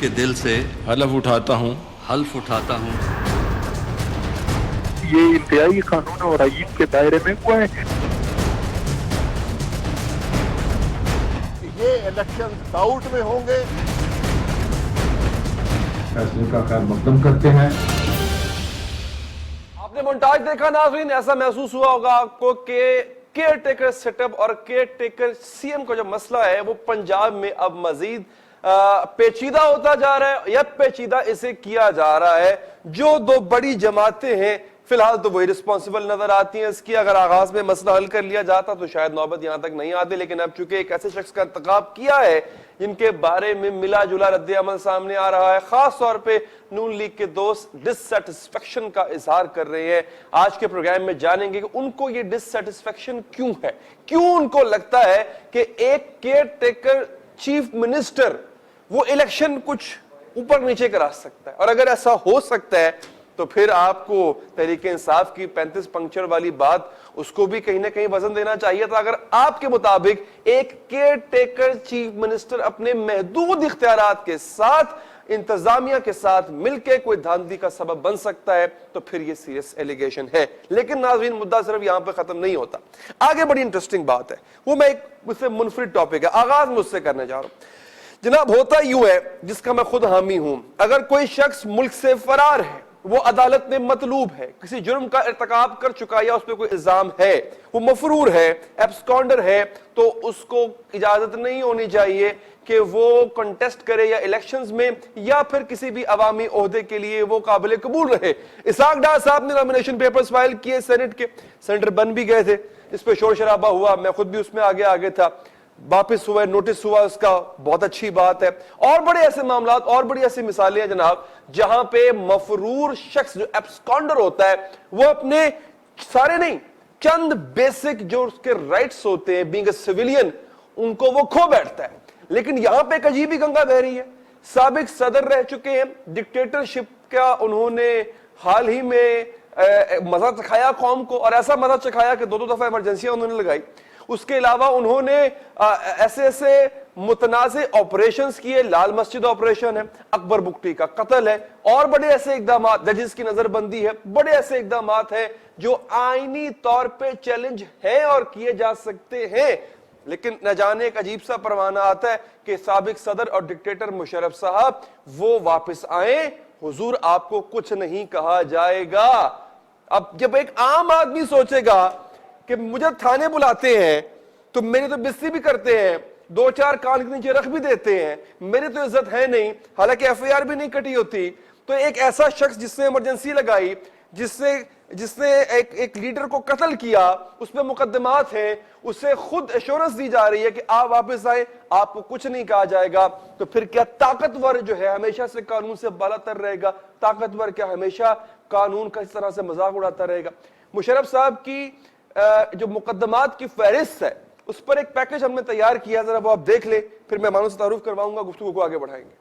के दिल से हलफ उठाता हूँ ये इंतहाई कानून और आईन के दायरे में हुआ है। ये इलेक्शन डाउट में होंगे। फैसले का खैर मकदम करते हैं। आपने मोन्टाज देखा नाज़रीन, ऐसा महसूस हुआ होगा आपको कि केयर टेकर सेटअप और केयर टेकर सीएम का जो मसला है वो पंजाब में अब मजीद पेचीदा होता जा रहा है या पेचीदा इसे किया जा रहा है। जो दो बड़ी जमातें हैं फिलहाल तो वही रिस्पॉन्सिबल नजर आती हैं इसकी। अगर आगाज में मसला हल कर लिया जाता तो शायद नौबत यहां तक नहीं आती, लेकिन अब चूंकि एक ऐसे शख्स का इंतखाब किया है जिनके बारे में मिला जुला रद्द अमल सामने आ रहा है, खास तौर पे नून लीग के दोस्त डिससेटिस्फेक्शन का इजहार कर रहे हैं। आज के प्रोग्राम में जानेंगे कि उनको ये डिससेटिस्फेक्शन क्यों है, क्यों उनको लगता है कि एक केयर टेकर चीफ मिनिस्टर वो इलेक्शन कुछ ऊपर नीचे करा सकता है। और अगर ऐसा हो सकता है तो फिर आपको तहरीक इंसाफ की 35 पंक्चर वाली बात उसको भी कहीं ना कहीं वजन देना चाहिए था। अगर आपके मुताबिक एक केयर टेकर चीफ मिनिस्टर अपने महदूद इख्तियारात के साथ इंतजामिया के साथ मिलकर कोई धांधली का सबब बन सकता है तो फिर ये सीरियस एलिगेशन है। लेकिन नाज़रीन मुद्दा सिर्फ यहां पर खत्म नहीं होता, आगे बड़ी इंटरेस्टिंग बात है। वो मैं एक मुझसे मुनफरिद टॉपिक है, आगाज मुझसे करने जा रहा हूं। जनाब होता यूं है, जिसका मैं खुद हामी हूं, अगर कोई शख्स मुल्क से फरार है, वो अदालत में मतलूब है, किसी जुर्म का इर्तिकाब कर चुका या उस पर कोई इल्जाम है, वो मफरूर है, एब्सकॉन्डर है, तो उसको इजाजत नहीं होनी चाहिए कि वो कंटेस्ट करे या इलेक्शंस में या फिर किसी भी अवामी ओहदे के लिए वो काबिल कबूल रहे। इसाक डार साहब ने नॉमिनेशन पेपर्स फाइल किए सेनेट के, सेनेटर बन भी गए थे, इस पर शोर शराबा हुआ, मैं खुद भी उसमें आगे था, वापस हुआ, नोटिस हुआ उसका, बहुत अच्छी बात है। और बड़े ऐसे मामलात और बड़ी ऐसी मिसालें हैं जनाब जहां पे मफरूर शख्स जो एब्सकॉन्डर होता है वो अपने सारे नहीं चंद बेसिक जो उसके राइट्स होते हैं बीइंग अ सिविलियन उनको वो खो बैठता है। लेकिन यहां पे एक अजीब ही गंगा बह रही है। साबिक सदर रह चुके हैं, डिक्टेटरशिप का उन्होंने हाल ही में मजा चखाया कौम को, और ऐसा मजा चखाया कि दो दफा इमरजेंसियां उन्होंने लगाई। उसके अलावा उन्होंने ऐसे मुतनाज़े ऑपरेशंस किए, लाल मस्जिद ऑपरेशन है, अकबर बुगटी का कत्ल है, और बड़े ऐसे इकदाम, जजेस की नजरबंदी है, बड़े ऐसे इकदाम हैं जो आईनी तौर पे चैलेंज है और किए जा सकते हैं। लेकिन न जाने एक अजीब सा परवाना आता है कि साबिक सदर और डिक्टेटर मुशर्रफ साहब वो वापस आए, हुजूर आपको कुछ नहीं कहा जाएगा। अब जब एक आम आदमी सोचेगा कि मुझे थाने बुलाते हैं तो मेरी तो बेइज्जती भी करते हैं, दो चार कान के नीचे रख भी देते हैं, मेरी तो इज्जत है नहीं, हालांकि एफआईआर भी नहीं कटी होती, तो एक ऐसा शख्स जिसने इमरजेंसी लगाई, जिसने एक लीडर को कत्ल किया, उसमें मुकदमात हैं, उसे खुद एश्योरेंस दी जा रही है कि आप वापस आए, आपको कुछ नहीं कहा जाएगा, तो फिर क्या ताकतवर जो है हमेशा से कानून से बालातर रहेगा? ताकतवर क्या हमेशा कानून का इस तरह से मजाक उड़ाता रहेगा? मुशर्रफ साहब की जो मुकदमात की फहरिस्त है उस पर एक पैकेज हमने तैयार किया, जरा वो आप देख ले, फिर मेहमानों से तारुफ करवाऊंगा, गुफ्तगू को आगे बढ़ाएंगे।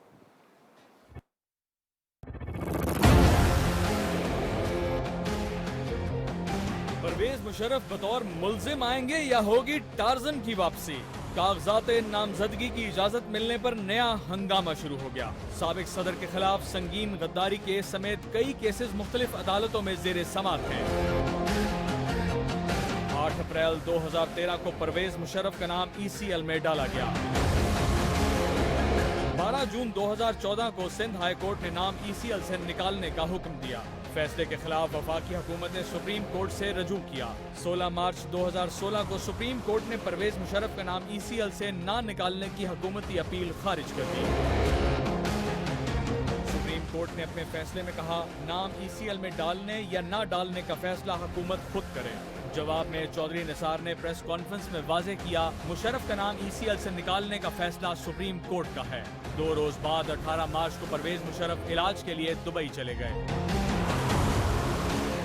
परवेज मुशर्रफ बतौर मुल्जिम आएंगे या होगी टार्जन की वापसी? कागजात नामजदगी की इजाजत मिलने पर नया हंगामा शुरू हो गया। साबिक सदर के खिलाफ संगीन गद्दारी केस समेत कई केसेस मुख्तलिफ अदालतों में जेर समाअत हैं। 8 अप्रैल 2013 को परवेज मुशर्रफ का नाम ECL में डाला गया। 12 जून 2014 को सिंध हाई कोर्ट ने नाम ECL से निकालने का हुक्म दिया। फैसले के खिलाफ वफाकी हुकूमत ने सुप्रीम कोर्ट से रजू किया। 16 मार्च 2016 को सुप्रीम कोर्ट ने परवेज मुशर्रफ का नाम ECL से ना निकालने की हुकूमती अपील खारिज कर दी। सुप्रीम कोर्ट ने अपने फैसले में कहा, नाम ECL में डालने या ना डालने का फैसला हुकूमत खुद करे। जवाब में चौधरी निसार ने प्रेस कॉन्फ्रेंस में वाजे किया, मुशर्रफ का नाम ECL से निकालने का फैसला सुप्रीम कोर्ट का है। 2 रोज बाद 18 मार्च को परवेज मुशर्रफ इलाज के लिए दुबई चले गए।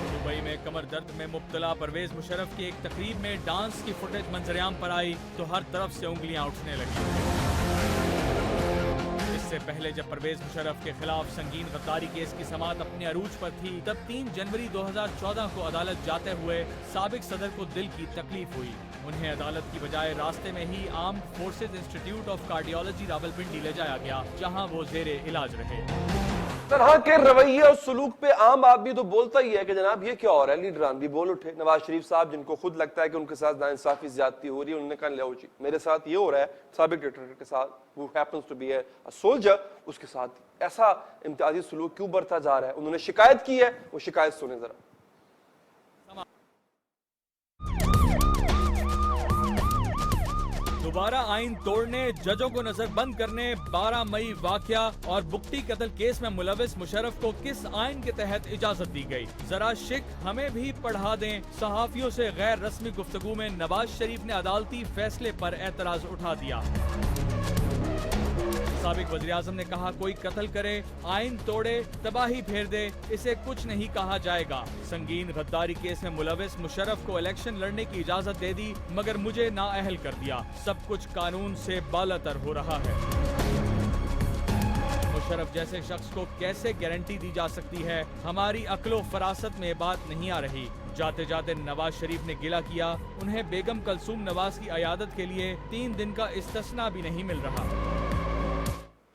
दुबई में कमर दर्द में मुब्तला परवेज मुशर्रफ की एक तकरीब में डांस की फुटेज मंजरेआम पर आई तो हर तरफ से उंगलियां उठने लगी। इस इससे पहले जब परवेज मुशर्रफ के खिलाफ संगीन गद्दारी केस की समाअत अपने अरूज पर थी, तब 3 जनवरी 2014 को अदालत जाते हुए साबिक सदर को दिल की तकलीफ हुई। उन्हें अदालत की बजाय रास्ते में ही armed forces institute of cardiology Rawalpindi ले जाया गया, जहां वो जेरे इलाज रहे। तरह के रवैये और सलूक पे आम आदमी तो बोलता ही है कि जनाब ये क्या हो रहा है, लीडरान भी बोल उठे। नवाज शरीफ साहब, जिनको खुद लगता है कि उनके साथ नाइंसाफी ज्यादती हो रही है, उन्होंने कहा लो जी मेरे साथ ये हो रहा है, साबिक डिक्टेटर के साथ, वो happens to be a soldier, उसके साथ ऐसा इम्तियाजी सलूक क्यों बढ़ता जा रहा है। उन्होंने शिकायत की है, वो शिकायत सुने जरा। दोबारा आइन तोड़ने, जजों को नजरबंद करने, 12 मई वाकया और बुक्टी कत्ल केस में मुलविस मुशर्रफ को किस आइन के तहत इजाजत दी गई, जरा शिक हमें भी पढ़ा दें। सहाफियों से गैर रस्मी गुफ्तगू में नवाज शरीफ ने अदालती फैसले पर एतराज उठा दिया। साबिक वज़ीर आज़म ने कहा कोई कत्ल करे, आइन तोड़े, तबाही फेर दे, इसे कुछ नहीं कहा जाएगा। संगीन गद्दारी केस में मुलविस मुशर्रफ को इलेक्शन लड़ने की इजाजत दे दी, मगर मुझे नाअहल कर दिया। सब कुछ कानून से बालातर हो रहा है। मुशर्रफ जैसे शख्स को कैसे गारंटी दी जा सकती है? हमारी अक्लो फरासत में बात नहीं आ रही। जाते जाते नवाज शरीफ ने गिला किया, उन्हें बेगम कलसूम नवाज की अयादत के लिए 3 दिन का इस्तिस्ना भी नहीं मिल रहा।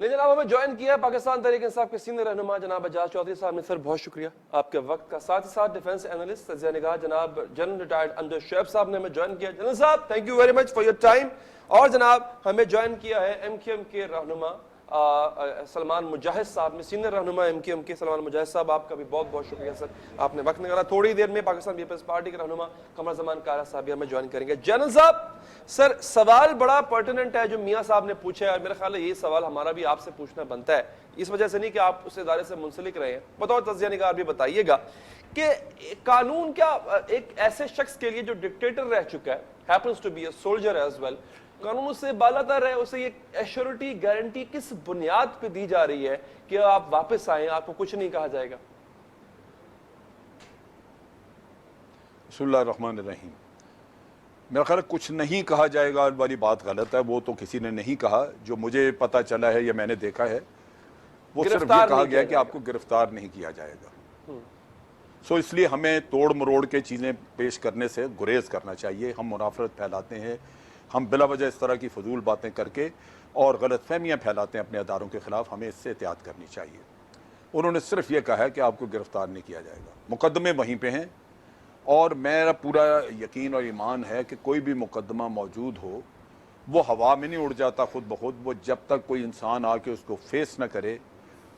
लेकिन जनाब हमें ज्वाइन किया पाकिस्तान तहरीक इंसाफ के सीनियर रहनुमा जनाब एजाज चौधरी साहब ने। सर बहुत शुक्रिया आपके वक्त का। साथ ही साथ डिफेंस एनालिस्ट तजिया निगाह जनाब जनरल रिटायर्ड अमजद शुएब साहब ने हमें ज्वाइन किया। जनरल साहब thank you very much for your time. और जनाब हमें ज्वाइन किया है MQM के रहनुमा सलमान मुजाहिद साहब ने, सीनियर रहनुमा MQM के। सलमान मुजाहिद साहब आपका भी बहुत बहुत शुक्रिया सर, आपने वक्त निकाला। थोड़ी देर में पाकिस्तान पीपल्स पार्टी के रहनुमा कमर जमान कारा साहब भी हमें ज्वाइन करेंगे। जनरल साहब सर सवाल बड़ा पर्टिनेंट है जो मियाँ साहब ने पूछा है, और मेरा ख्याल है ये सवाल हमारा भी आपसे पूछना बनता है, इस वजह से नहीं कि आप उस इदारे से मुंसलिक रहे हैं। बताओ तजिया निगाह भी बताइएगा कि कानून क्या एक ऐसे शख्स के लिए जो डिक्टेटर रह चुका है, happens to be a soldier as well, कानून उससे बालातर है, उसे ये एश्योरिटी गारंटी किस बुनियाद पे दी जा रही है कि आप वापस आए, आपको कुछ नहीं कहा जाएगा? बिस्मिल्लाहिर्रहमानिर्रहीम। मेरा ख्याल कुछ नहीं कहा जाएगा वाली बात गलत है, वो तो किसी ने नहीं कहा। जो मुझे पता चला है या मैंने देखा है वो सिर्फ ये कहा गया कि आपको गिरफ्तार नहीं किया जाएगा। सो इसलिए हमें तोड़ मरोड़ के चीज़ें पेश करने से गुरेज करना चाहिए। हम मुनाफरत फैलाते हैं, हम बिला वजह इस तरह की फजूल बातें करके और गलतफहमियाँ फैलाते हैं अपने अदारों के ख़िलाफ़, हमें इससे एहतियात करनी चाहिए। उन्होंने सिर्फ ये कहा है कि आपको गिरफ्तार नहीं किया जाएगा, मुकदमे वहीं पे हैं। और मेरा पूरा यकीन और ईमान है कि कोई भी मुकदमा मौजूद हो वो हवा में नहीं उड़ जाता खुद ब खुद। वो जब तक कोई इंसान आके उसको फेस न करे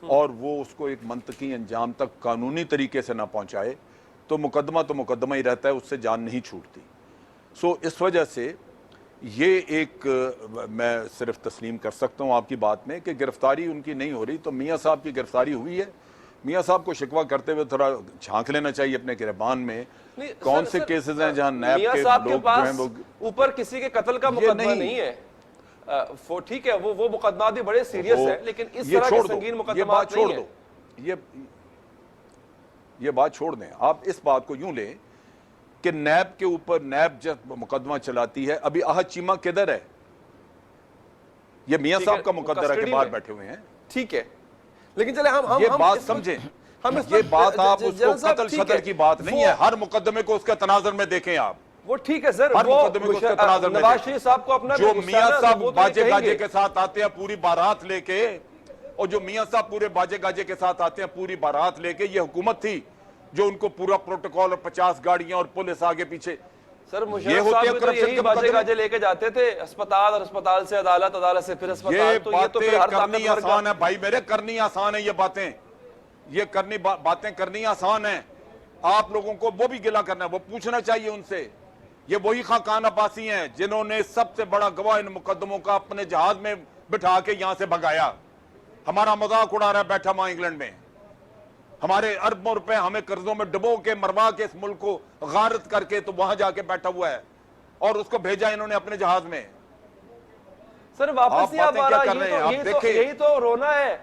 और वो उसको एक मंतकी अंजाम तक कानूनी तरीके से ना पहुँचाए तो मुकदमा ही रहता है, उससे जान नहीं छूटती। सो इस वजह से ये एक मैं सिर्फ तस्लीम कर सकता हूँ आपकी बात में कि गिरफ्तारी उनकी नहीं हो रही। तो मियाँ साहब की गिरफ्तारी हुई है, मियाँ साहब को शिकवा करते हुए थोड़ा झांक लेना चाहिए अपने गिरबान में। कौन से केसेस हैं जहाँ नैब के लोग जो हैं वो ऊपर किसी के कत्ल का मुकदमा नहीं है, ठीक है, वो मुकदमा भी बड़े सीरियस है, लेकिन इस तरह के संगीन मुकदमा छोड़ दो, ये बात छोड़ दें। आप इस बात को यूं लें कि नैब के ऊपर नैब जब मुकदमा चलाती है, अभी आहद चीमा किधर है? ये मियाँ साहब का मुकद्दर है कि बाहर बैठे हुए हैं, ठीक है। लेकिन चले हम ये बात समझें, ये बात आप उसको कत्ल शतल की बात नहीं है। हर मुकदमे को उसके तनाजर में देखें आप, वो ठीक है सर, हर मुकदमे को उसके तनाजर में नवाज शरीफ साहब को अपना जो मियाँ साहब बाजे गाजे के साथ आते हैं पूरी बारात लेके, और जो मियाँ साहब पूरे बाजे गाजे के साथ आते हैं पूरी बारात लेके, ये हुकूमत थी जो उनको पूरा प्रोटोकॉल और 50 गाड़ियां और पुलिस आगे पीछे। सर मुशर्रफ साहब भी तो यही बाजे गाजे लेके जाते थे, अस्पताल और अस्पताल से अदालत, अदालत से फिर अस्पताल। ये बातें करनी आसान है भाई मेरे, करनी आसान है ये बातें, ये बातें करनी आसान है। आप लोगों को वो भी गिला करना है, वो पूछना चाहिए उनसे। ये वही खाकान अब्बासी हैं जिन्होंने सबसे बड़ा गवाह इन मुकदमों का अपने जहाज में बिठा के यहां से भगाया। हमारा मजाक उड़ा रहा है बैठा वहां इंग्लैंड में, हमारे अरबों रुपए हमें कर्जों में डुबो के मरवा के इस मुल्क को गारत करके तो वहां जाके बैठा हुआ है, और उसको भेजा इन्होंने अपने जहाज में। सर वापस नहीं आ पा रहा, यही तो रोना है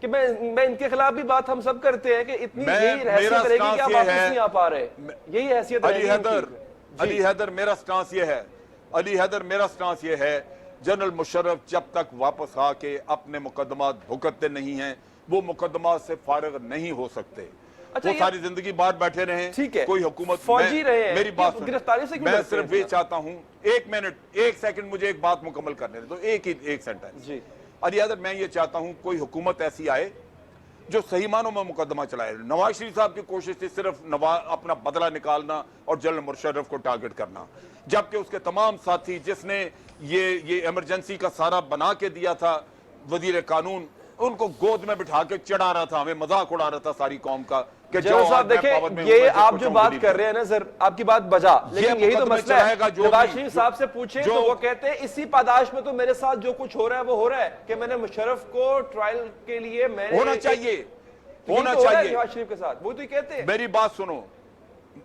कि मैं इनके खिलाफ भी बात हम सब करते हैं कि इतनी यही हैसियत रहेगी कि आप वापस नहीं आ पा रहे, यही हैसियत रहेगी। अली हैदर मेरा स्टांस ये है, अली हैदर मेरा स्टांस ये है, जनरल मुशर्रफ जब तक वापस आके अपने मुकदमा भुगतते नहीं हैं, वो मुकदमा से फारिग नहीं हो सकते। अच्छा, वो ये- सारी जिंदगी बाहर बैठे रहे, ठीक है, कोई हुकूमत फौजी रहे हैं, मेरी बात सुनो। गिरफ्तारी से क्यों मैं डरते सिर्फ हैं ये चाहता हूँ, एक मिनट, एक सेकंड, मुझे एक बात मुकम्मल करने दे, तो एक सेंटेंस जी। अली हैदर, मैं ये चाहता हूँ कोई हुकूमत ऐसी आए जो सही मानों में मुकदमा चलाए। नवाज शरीफ साहब की कोशिश थी सिर्फ अपना बदला निकालना और जनरल मुशर्रफ को टारगेट करना, जबकि उसके तमाम साथी जिसने ये इमरजेंसी का सारा बना के दिया था, वजीर कानून, उनको गोद में बिठा के चढ़ा रहा था, हमें मजाक उड़ा रहा था सारी कौम का कि जो जनरल साहब आज मैं पावर देखें, में ये हूं, मैं आप कुछ जो हूं, बात बलीव कर रहे हैं ना सर, आपकी बात बजा, लेकिन यही तो मुकदमे मसला है। चलाएगा जो नवाज भी- शरीफ साहब से पूछे तो वो कहते हैं इसी पादाश में तो मेरे साथ जो कुछ हो रहा है वो हो रहा है कि मैंने मुशर्रफ को ट्रायल के लिए मैंने होना चाहिए, तो होना हो रहा है चाहिए। नवाज शरीफ के साथ, वो तो ये कहते हैं। मेरी बात सुनो,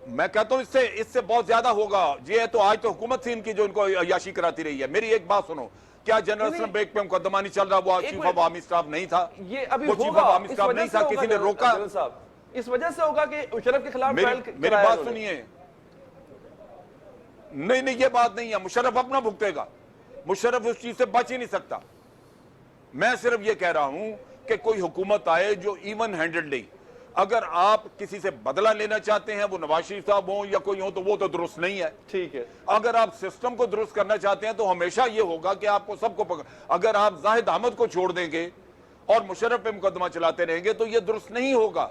मैं कहता हूं इससे बहुत ज्यादा होगा। ये तो आज तो हुकूमत थी इनकी जो इनको अयाशी कराती रही है। मेरी एक बात सुनो, क्या जनरल नहीं, ब्रेक पे मुकदमा नहीं चल रहा? वो एक chief minute. Of army staff नहीं था, ये अभी वो चीफ होगा, ऑफ आर्मी इस स्टाफ वजह नहीं से था, होगा किसी ने जनरल रोका? साहब, इस वजह से होगा कि मुशर्रफ के खिलाफ ट्रायल मेरी कराया बात उन्होंने। सुनिए, नहीं ये बात नहीं है, मुशर्रफ अपना भुगतेगा, मुशर्रफ उस चीज से बच ही नहीं सकता। मैं सिर्फ ये कह रहा हूं कि कोई हुकूमत आए जो इवन हैंडेडली, अगर आप किसी से बदला लेना चाहते हैं, वो नवाज शरीफ साहब हो या कोई हो, तो वो तो दुरुस्त नहीं है। ठीक है, अगर आप सिस्टम को दुरुस्त करना चाहते हैं तो हमेशा ये होगा कि आपको सबको अगर आप जाहिद अहमद को छोड़ देंगे और मुशर्रफ पे मुकदमा चलाते रहेंगे तो ये दुरुस्त नहीं होगा।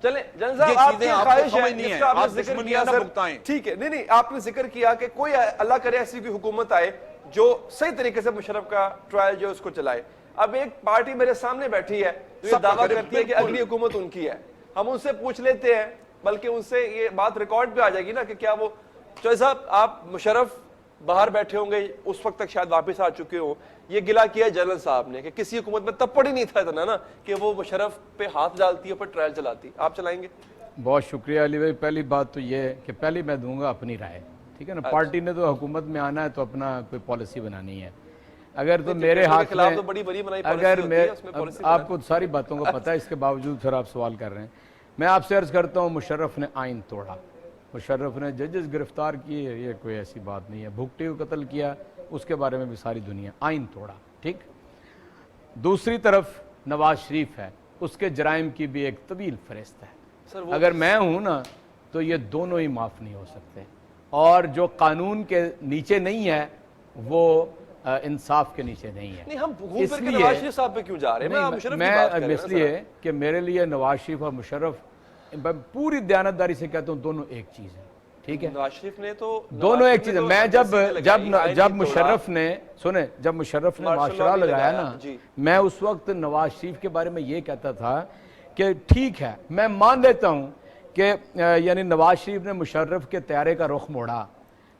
चले जनरल ये साहब, आपकी चीजें आपको ख्वाहिश है, समझनी है, जिसका आपने आप जिक्र दुश्मनी किया ना सर, भुगताएं। ठीक है, नहीं आपने जिक्र किया कि कोई अल्लाह करे ऐसी कोई हुकूमत आए जो सही तरीके से मुशर्रफ का ट्रायल जो उसको चलाए। अब एक पार्टी मेरे सामने बैठी है जो ये सब दावा करे, करती है कि बिल्कुल। अगली हुकूमत उनकी है, हम उनसे पूछ लेते हैं, बल्कि उनसे ये बात रिकॉर्ड पे आ जाएगी ना कि क्या वो चौधरी साहब आप मुशर्रफ बाहर बैठे होंगे, उस वक्त तक शायद वापस आ चुके हो, ये गिला किया जनरल साहब ने कि किसी हुकूमत में तब पड़ी नहीं था इतना ना कि वो मुशर्रफ पे हाथ डालती है, पर ट्रायल चलाती। आप चलाएंगे? बहुत शुक्रिया अली भाई। पहली बात तो ये है कि पहले मैं दूंगा अपनी राय, ठीक है ना। पार्टी ने तो हुकूमत में आना है तो अपना कोई पॉलिसी बनानी है। अगर तो मेरे हाथ खिलाफ में तो बड़ी बड़ी बनाई अगर पॉलिसी होती मैं है, उसमें पॉलिसी आपको सारी बातों का पता है, इसके बावजूद फिर आप सवाल कर रहे हैं। मैं आपसे अर्ज करता हूँ, मुशर्रफ ने आइन तोड़ा, मुशर्रफ ने जजेस गिरफ्तार किए, ये कोई ऐसी बात नहीं है। भुगटे को कत्ल किया, उसके बारे में भी सारी दुनिया, आइन तोड़ा, ठीक। दूसरी तरफ नवाज शरीफ है, उसके जराइम की भी एक तवील फहरिस्त है। सर वो अगर मैं हूं ना तो ये दोनों ही माफ नहीं हो सकते, और जो कानून के नीचे नहीं है वो इंसाफ के नीचे नहीं है। नहीं, हम घूम फिर के नवाज शरीफ साहब पे क्यों जा रहे हैं? मैं मुशर्रफ की बात कर रहे हैं ना इसलिए सर। कि मेरे लिए नवाज शरीफ और मुशर्रफ, मैं पूरी दयानतदारी से कहता हूँ, दोनों एक चीज है, ठीक है। नवाज शरीफ ने तो दोनों एक चीज है। मैं जब जब मुशर्रफ ने सुने, जब मुशर्रफ ने मार्शल माशरा लॉ भी लगाया लगाया, ना, जी। मैं उस वक्त नवाज शरीफ के बारे में ये कहता था कि ठीक है, मैं मान लेता हूं कि यानी नवाज शरीफ ने मुशर्रफ के तैयारे का रुख मोड़ा,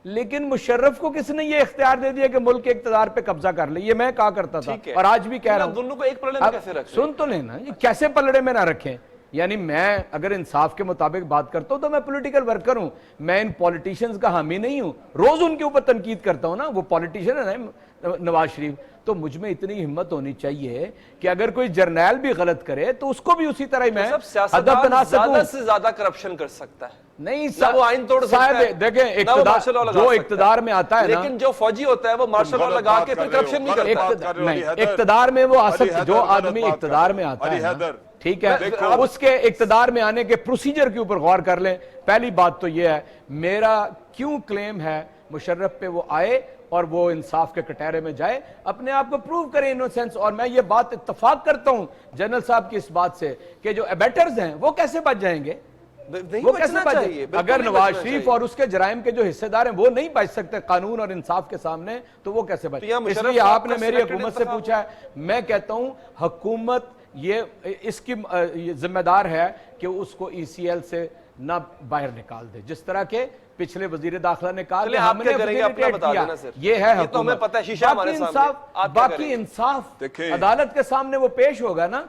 लेकिन मुशर्रफ को किसने ये इख्तियार दे दिया कि मुल्क के इख्तियार पे कब्जा कर ले? ये मैं कहा करता था ठीक है। और आज भी कह रहा आप हूं। दोनों को एक पलड़े में अब कैसे रखें? सुन तो लेना, ये कैसे पलड़े में ना रखें? यानी मैं अगर इंसाफ के मुताबिक बात करता हूं तो मैं पॉलिटिकल वर्कर हूं, मैं इन पॉलिटिशियंस का हामी नहीं हूं। रोज उनके ऊपर तनकीद करता हूं ना, वो पॉलिटिशियन है ना नवाज शरीफ, तो मुझ में इतनी हिम्मत होनी चाहिए कि अगर कोई जर्नैल भी गलत करे तो उसको भी उसी तरह ही मैं सब अदब सियासतदान बना ज्यादा सकूं। से ज्यादा करप्शन कर सकता है, नहीं ना वो आइन तोड़ सकता है, देखें, ना वो मार्शल लॉ लगा जो सकता है। इख्तिदार में आता है ना, लेकिन जो फौजी होता है वो मार्शल लॉ गलत लगा बात के कर फिर रहे हो, करप्शन नहीं गलत करता। बात कर रहे हो, नहीं, अली हैदर। इख्तिदार में वो अली हैदर, जो गलत आदमी बात कर इख्तिदार रहे में हो। आता अली है ना, हैदर, ठीक है, देखो, उसके इख्तिदार में आने के प्रोसीजर के ऊपर गौर कर लें। पहली बात तो ये है, मेरा क्यों क्लेम है मुशर्रफ पे वो आए और वो इंसाफ के कटहरे में जाए, अपने आप को प्रूव करे इनोसेंस। और मैं ये बात इत्तफाक करता हूं जनरल साहब की इस बात से कि जो एबेटर्स हैं वो कैसे बच जाएंगे, नहीं वो कैसे बचना बच चाहिए, जाएंगे? बिल्कुल अगर नहीं नवाज बचना शरीफ चाहिए। और उसके जराइम के जो हिस्सेदार हैं वो नहीं बच सकते कानून और इंसाफ के सामने, तो वो कैसे बच? तो यहाँ मुशर्रफ इसलिए साहब आपने का मेरी selected हुकूमत से इंतखाब पूछा है, मैं कहता हूं हुकूमत ये इसकी ये जिम्मेदार है कि उसको ECL से ना बाहर निकाल दे, जिस तरह के पिछले वजीर दाखिला ने कहा चलिए, कि आप हमने क्या करेंगे अपना facilitate बता किया। देना सर। ये है ये तो हमें हुकूमत। पता है, शीशा हमारे बाकी सामने। इंसाफ, आप क्या बाकी करेंगे? इंसाफ देखें, अदालत के सामने वो पेश होगा ना,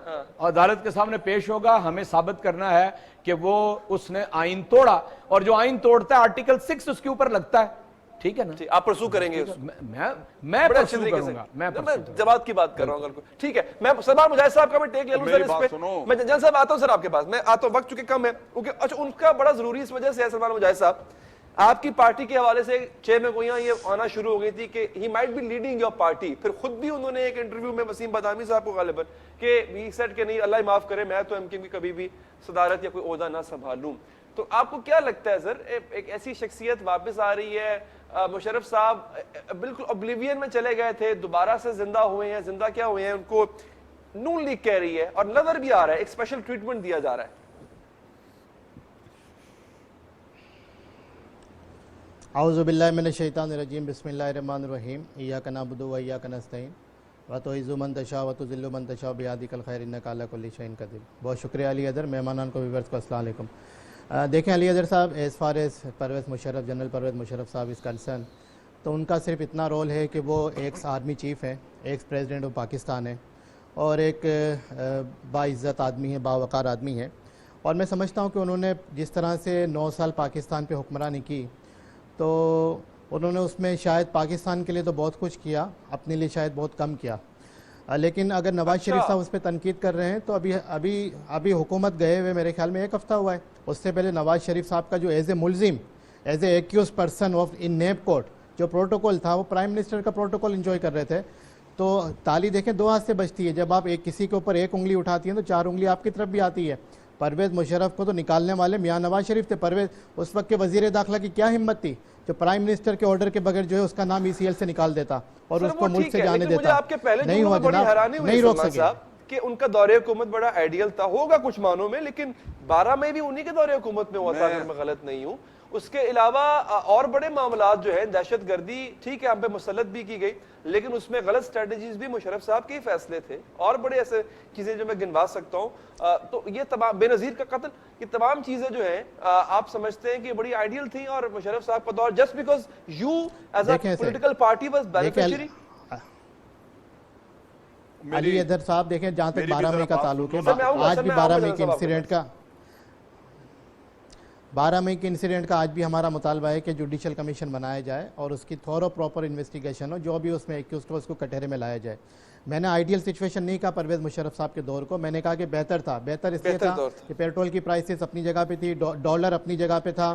अदालत के सामने पेश होगा। हमें साबित करना है कि वो उसने आइन तोड़ा, और जो आइन तोड़ता है आर्टिकल 6 उसके ऊपर लगता है, ठीक है ना। ठीक, आप परसू करेंगे उसको। मैं बड़े अच्छे परसू तरीके से। करूंगा, मैं मैं परसू करूंगा। जवाब की बात कर रहा हूँ। ठीक है, मैं सरदार मुजाहिद साहब का मैं टेक ले लूं मेरी सर इस बात पे। सुनो। मैं जनरल साहब आता हूं सर आपके पास, मैं आता हूं, वक्त चूंकि कम है, क्योंकि अच्छा उनका बड़ा जरूरी इस वजह से है सरदार मुजाहिद साहब آپ کی پارٹی کے حوالے سے چھ میں گویاں یہ آنا شروع ہو گئی تھی کہ he might be leading your party. پھر خود بھی انہوں نے ایک انٹرویو میں وسیم بادامی صاحب کو غالباً کہ ہی سیڈ کہ نہیں اللہ ہی معاف کرے میں تو ایم کیو کی کبھی بھی صدارت یا کوئی عہدہ نہ سنبھالوں. تو آپ کو کیا لگتا ہے سر ایک ایسی شخصیت واپس آ رہی ہے؟ مشرف صاحب بالکل اوبلیوین میں چلے گئے تھے, دوبارہ سے زندہ ہوئے ہیں. زندہ کیا ہوئے ہیں, ان کو نون لیگ کہہ رہی ہے اور نظر بھی آ رہا ہے, ایک اسپیشل ٹریٹمنٹ دیا جا رہا ہے. اعوذ باللہ من الشیطان الرجیم بسم اللہ الرحمن الرحیم ایاک نعبد و ایاک نستعین وتعز من تشاء وتذل من تشاء بیدک الخیر انک علی کل شیء قدیر. بہت شکریہ علی حیدر. مہمانان کو ویورز کو السلام علیکم. دیکھیں Ali Haider Sahib, as far as Pervez Musharraf, general Pervez Musharraf Sahib is concern, تو ان کا صرف اتنا رول ہے کہ وہ ایکس آرمی چیف ہیں, ایکس پریزیڈنٹ آف پاکستان ہیں اور ایک باعزت آدمی ہے, باوقار آدمی ہے. اور میں سمجھتا ہوں کہ انہوں نے جس طرح سے 9 سال پاکستان پہ حکمرانی کی تو انہوں نے اس میں شاید پاکستان کے لیے تو بہت کچھ کیا, اپنے لیے شاید بہت کم کیا. لیکن اگر نواز شریف صاحب اس پہ تنقید کر رہے ہیں تو ابھی حکومت گئے ہوئے میرے خیال میں 1 ہفتہ ہوا ہے. اس سے پہلے نواز شریف صاحب کا جو ایز اے ملزم, as a accused person of in NAB court جو پروٹوکول تھا, وہ پرائم منسٹر کا پروٹوکول انجوائے کر رہے تھے. تو تالی دیکھیں 2 ہاتھ سے بجتی ہے. جب آپ کسی کے اوپر 1 انگلی اٹھاتی ہیں تو 4 انگلی آپ کی طرف بھی آتی ہے. پرویز مشرف کو تو نکالنے والے میاں نواز شریف تھے. پرویز اس وقت کے وزیر داخلہ کی کیا ہمت تھی جو پرائم منسٹر کے آرڈر کے بغیر جو ہے اس کا نام ECL سے نکال دیتا اور اس کو ملک سے جانے دیتا. نہیں ہوا جناب, نہیں روک سکے کہ ان کا دور حکومت بڑا آئیڈیل تھا, ہوگا کچھ معنوں میں, لیکن 12 میں بھی انہی کے دور حکومت میں ہوا تھا اگر میں غلط نہیں ہوں. اس کے علاوہ اور بڑے معاملات جو ہیں, دہشت گردی ٹھیک ہے ہم پہ مسلط بھی کی گئی, لیکن اس میں غلط سٹریٹجیز بھی مشرف صاحب کے ہی فیصلے تھے, اور بڑے ایسے چیزیں جو میں گنوا سکتا ہوں. تو یہ تمام بے نظیر کا قتل, یہ تمام چیزیں جو ہیں آپ سمجھتے ہیں کہ بڑی آئیڈیل تھیں اور مشرف صاحب کا دور just because you as a political party was beneficiary. Ali Haider sahab دیکھیں, جہاں تک 12 مئی کا تعلق ہے, آج بھی 12 مئی کے انسیڈنٹ کا 12 مئی کے انسیڈنٹ کا آج بھی ہمارا مطالبہ ہے کہ جوڈیشل کمیشن بنایا جائے اور اس کی تھورو پراپر انویسٹیگیشن ہو, جو بھی اس میں ایکیوزڈ ہو اس کو کٹہرے میں لایا جائے. میں نے آئیڈیل سچویشن نہیں کہا پرویز مشرف صاحب کے دور کو, میں نے کہا کہ بہتر تھا. بہتر اس لیے تھا کہ پیٹرول کی پرائسز اپنی جگہ پہ تھی, ڈالر اپنی جگہ پہ تھا,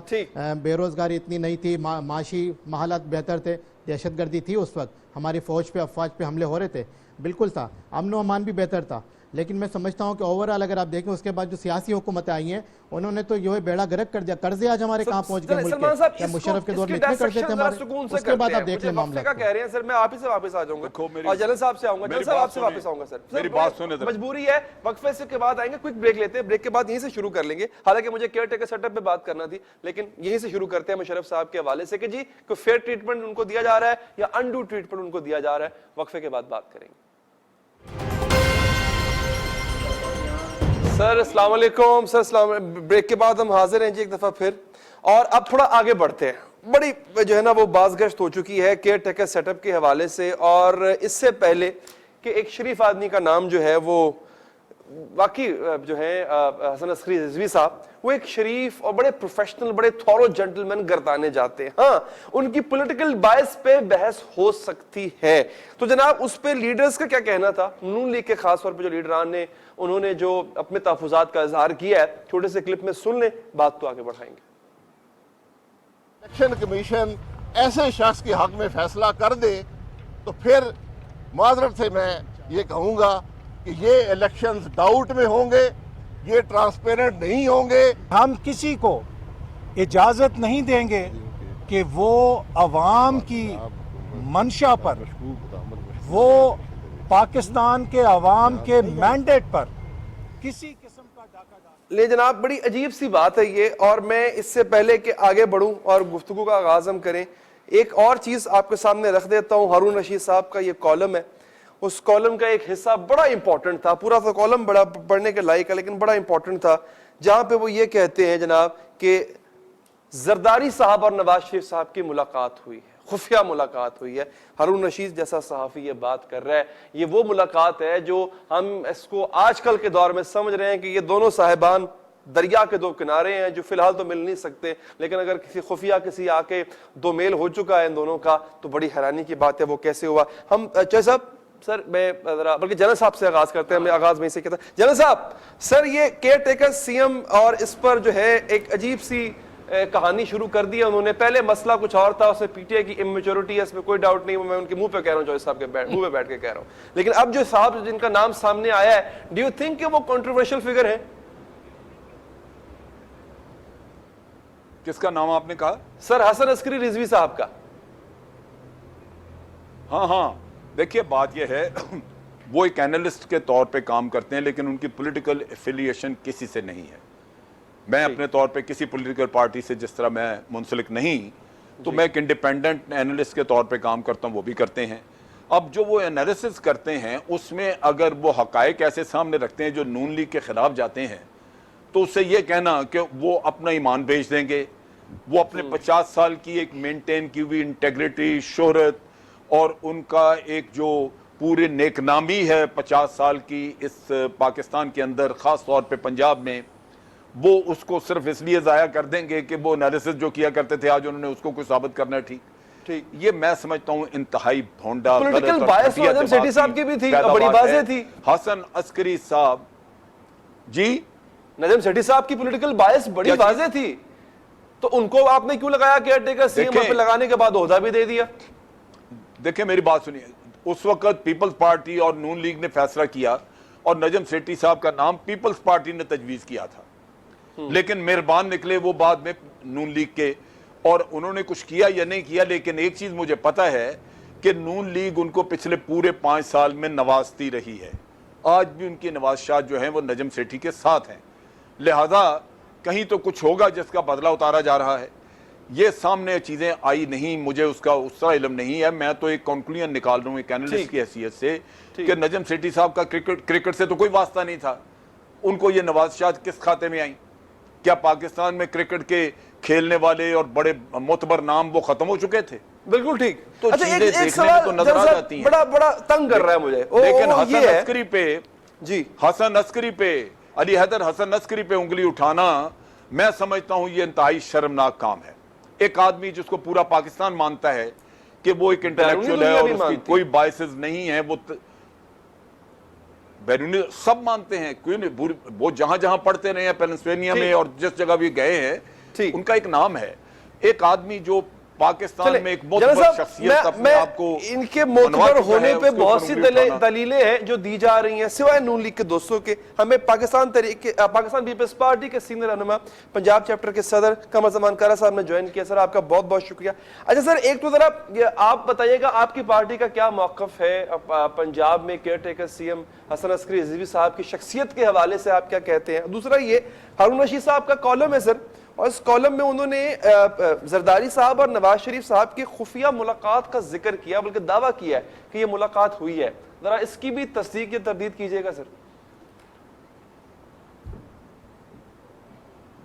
بے روزگاری اتنی نہیں تھی, معاشی حالات بہتر تھے, دہشت گردی تھی اس وقت, ہماری فوج پہ افواج پہ حملے ہو رہے تھے, بالکل تھا, امن و امان بھی بہتر تھا. لیکن میں سمجھتا ہوں کہ اوورآل اگر آپ دیکھیں اس کے بعد جو سیاسی حکومتیں آئی ہیں انہوں نے تو یہ بیڑا گرک کر دیا. قرضے آج ہمارے کہاں پہنچ گئے ملک کے, مشرف کے دور میں اتنے قرضے تھے ہمارے, اس کے بعد آپ دیکھ لیں معاملہ. کہہ رہے ہیں سر, میں آپ ہی سے واپس آ جاؤں گا اور جنرل صاحب سے آؤں گا. جنرل صاحب آپ سے واپس آؤں گا. سر میری بات سنیں, مجبوری ہے, وقفے سے کے بعد آئیں گے, کوئک بریک لیتے ہیں, بریک کے بعد یہیں سے شروع کر لیں گے. حالانکہ مجھے کیئر ٹیکر سیٹ اپ پہ بات کرنا تھی, لیکن یہیں سے شروع کرتے ہیں مشرف صاحب کے حوالے سے کہ جی کوئی فیئر ٹریٹمنٹ ان کو دیا جا رہا ہے یا انڈو ٹریٹمنٹ ان کو دیا جا رہا ہے. وقفے کے بعد بات کریں گے. سر السلام علیکم. سر السلام, بریک کے بعد ہم حاضر ہیں جی ایک دفعہ پھر, اور اب تھوڑا آگے بڑھتے ہیں. بڑی جو ہے نا وہ باز گشت ہو چکی ہے کیئر ٹیکر سیٹ اپ کے حوالے سے, اور اس سے پہلے کہ ایک شریف آدمی کا نام جو ہے وہ واقعی جو ہے حسن عسکری رضوی صاحب, وہ ایک شریف اور بڑے پروفیشنل, بڑے تھورو جنٹلمین گردانے جاتے ہیں. ہاں ان کی پولیٹیکل بائس پہ بحث ہو سکتی ہے, تو جناب اس پہ لیڈرز کا کیا کہنا تھا, نون لیگ کے خاص طور پہ جو لیڈران نے انہوں نے جو اپنے تحفظات کا اظہار کیا ہے, چھوٹے سے کلپ میں سن لیں, بات تو آگے بڑھائیں گے. الیکشن کمیشن ایسے شخص کے حق میں فیصلہ کر دے تو پھر معذرت سے میں یہ کہوں گا کہ یہ الیکشنز ڈاؤٹ میں ہوں گے, یہ ٹرانسپیرنٹ نہیں ہوں گے. ہم کسی کو اجازت نہیں دیں گے کہ وہ عوام کی منشا پر, وہ پاکستان کے عوام کے مینڈیٹ پر کسی قسم کا ڈاکہ ڈال. لے جناب, بڑی عجیب سی بات ہے یہ, اور میں اس سے پہلے کہ آگے بڑھوں اور گفتگو کا آغاز ہم کریں, ایک اور چیز آپ کے سامنے رکھ دیتا ہوں. ہارون رشید صاحب کا یہ کالم ہے, اس کالم کا ایک حصہ بڑا امپورٹنٹ تھا, پورا تو کالم بڑا پڑھنے کے لائق ہے لیکن بڑا امپورٹنٹ تھا, جہاں پہ وہ یہ کہتے ہیں جناب کہ زرداری صاحب اور نواز شریف صاحب کی ملاقات ہوئی ہے, خفیہ ملاقات ہوئی ہے. ہارون رشید جیسا صحافی یہ بات کر رہا ہے, یہ وہ ملاقات ہے جو ہم اس کو آج کل کے دور میں سمجھ رہے ہیں کہ یہ دونوں صاحبان دریا کے 2 کنارے ہیں جو فی الحال تو مل نہیں سکتے, لیکن اگر کسی خفیہ کسی آ کے 2 میل ہو چکا ہے ان دونوں کا تو بڑی حیرانی کی بات ہے وہ کیسے ہوا. ہم چاہے صاحب سر میں ذرا بلکہ جنرل صاحب سے آغاز کرتے ہیں, ہم نے آغاز میں سے کیا تھا. جنرل صاحب, سر یہ کیئر ٹیکر سی ایم اور اس پر جو ہے ایک عجیب سی کہانی شروع کر دی ہے انہوں نے. پہلے مسئلہ کچھ اور تھا, اس میں پی ٹی آئی کی امیچورٹی ہے, اس میں کوئی ڈاؤٹ نہیں, میں ان کے منہ پہ کہہ رہا ہوں, جوائے صاحب کے منہ پہ بیٹھ کے کہہ رہا ہوں. لیکن اب جو صاحب جن کا نام سامنے آیا ہے, ڈو یو تھنک کہ وہ کنٹروورشل فگر ہیں؟ کس کا نام آپ نے کہا؟ سر حسن عسکری رضوی صاحب کا. ہاں دیکھیے بات یہ ہے, وہ ایک اینالسٹ کے طور پہ کام کرتے ہیں, لیکن ان کی پولیٹیکل ایفیلیشن کسی سے نہیں ہے. میں اپنے طور پہ کسی پولیٹیکل پارٹی سے جس طرح میں منسلک نہیں, تو میں ایک انڈیپینڈنٹ اینالسٹ کے طور پہ کام کرتا ہوں, وہ بھی کرتے ہیں. اب جو وہ انالیسس کرتے ہیں اس میں اگر وہ حقائق ایسے سامنے رکھتے ہیں جو نون لیگ کے خلاف جاتے ہیں, تو اس سے یہ کہنا کہ وہ اپنا ایمان بیچ دیں گے, وہ اپنے 50 سال کی ایک مینٹین کی ہوئی انٹیگریٹی, شہرت اور ان کا ایک جو پورے نیک نامی ہے 50 سال کی اس پاکستان کے اندر, خاص طور پہ پنجاب میں, وہ اس کو صرف اس لیے ضائع کر دیں گے کہ وہ انالیسس جو کیا کرتے تھے آج انہوں نے اس کو کوئی ثابت کرنا ہے. ٹھیک, یہ میں سمجھتا ہوں انتہائی بھونڈا, پولیٹیکل بائس تو نجم سیٹھی صاحب کی بھی تھی, بڑی واضح تھی. حسن عسکری صاحب, جی نجم سیٹھی صاحب کی پولیٹیکل بائس بڑی واضح تھی, تو ان کو آپ نے کیوں لگایا کیئر ٹیکر سی ایم پہ لگانے کے بعد عہدہ بھی دے دیا؟ دیکھیں میری بات سنیے, اس وقت پیپلز پارٹی اور نون لیگ نے فیصلہ کیا اور نجم سیٹھی صاحب کا نام پیپلز پارٹی نے تجویز کیا تھا, لیکن مہربان نکلے وہ بعد میں نون لیگ کے, اور انہوں نے کچھ کیا یا نہیں کیا, لیکن ایک چیز مجھے پتا ہے کہ نون لیگ ان کو پچھلے پورے 5 سال میں نوازتی رہی ہے. آج بھی ان کی نوازشات جو ہیں وہ نجم سیٹھی کے ساتھ ہیں, لہذا کہیں تو کچھ ہوگا جس کا بدلہ اتارا جا رہا ہے. یہ سامنے چیزیں آئی نہیں, مجھے اس کا اس طرح علم نہیں ہے. میں تو ایک کنکلوژن نکال رہا ہوں ایک اینالسٹ کی حیثیت سے کہ نجم سیٹھی صاحب کا کرکٹ سے تو کوئی واسطہ نہیں تھا. ان کو یہ نوازشات کس کھاتے میں آئیں؟ کیا پاکستان میں کرکٹ کے کھیلنے والے اور بڑے معتبر نام وہ ختم ہو چکے تھے؟ بالکل ٹھیک. تو اچھا چیزیں ایک دیکھنے میں تو نظر آ جاتی ہیں. بڑا تنگ کر رہا ہے مجھے, لیکن حسن عسکری پہ, جی حسن عسکری پہ, علی حیدر حسن عسکری پہ انگلی اٹھانا میں سمجھتا ہوں یہ انتہائی شرمناک کام ہے. ایک آدمی جس کو پورا پاکستان مانتا ہے کہ وہ ایک انٹلیکچوئل ہے اور اس کی کوئی بائسز نہیں ہے, وہ بیرونی سب مانتے ہیں, کوئی نہیں, وہ جہاں جہاں پڑھتے رہے ہیں پینسلوینیا میں اور جس جگہ بھی گئے ہیں, ان کا ایک نام ہے. ایک آدمی جو پاکستان میں ایک معتبر شخصیت اپنے آپ کو, ان کے معتبر ہونے پہ بہت سی دلیلیں ہیں جو دی جا رہی ہیں سوائے نون لیگ کے دوستوں کے. ہمیں پاکستان پیپلز پارٹی کے سینئر رہنما پنجاب چیپٹر کے صدر قمر زمان کارا صاحب نے جوائن کیا. سر آپ کا بہت بہت شکریہ. اچھا سر ایک تو ذرا آپ بتائیے گا آپ کی پارٹی کا کیا موقف ہے پنجاب میں کیئر ٹیکر سی ایم حسن عسکری رضوی صاحب کی شخصیت کے حوالے سے آپ کیا کہتے ہیں؟ دوسرا یہ ہارون رشید صاحب کا کالم ہے سر, اور اس کالم میں انہوں نے زرداری صاحب اور نواز شریف صاحب کی خفیہ ملاقات کا ذکر کیا, بلکہ دعویٰ کیا ہے کہ یہ ملاقات ہوئی ہے. ذرا اس کی بھی تصدیق یا تردید کیجئے گا سر.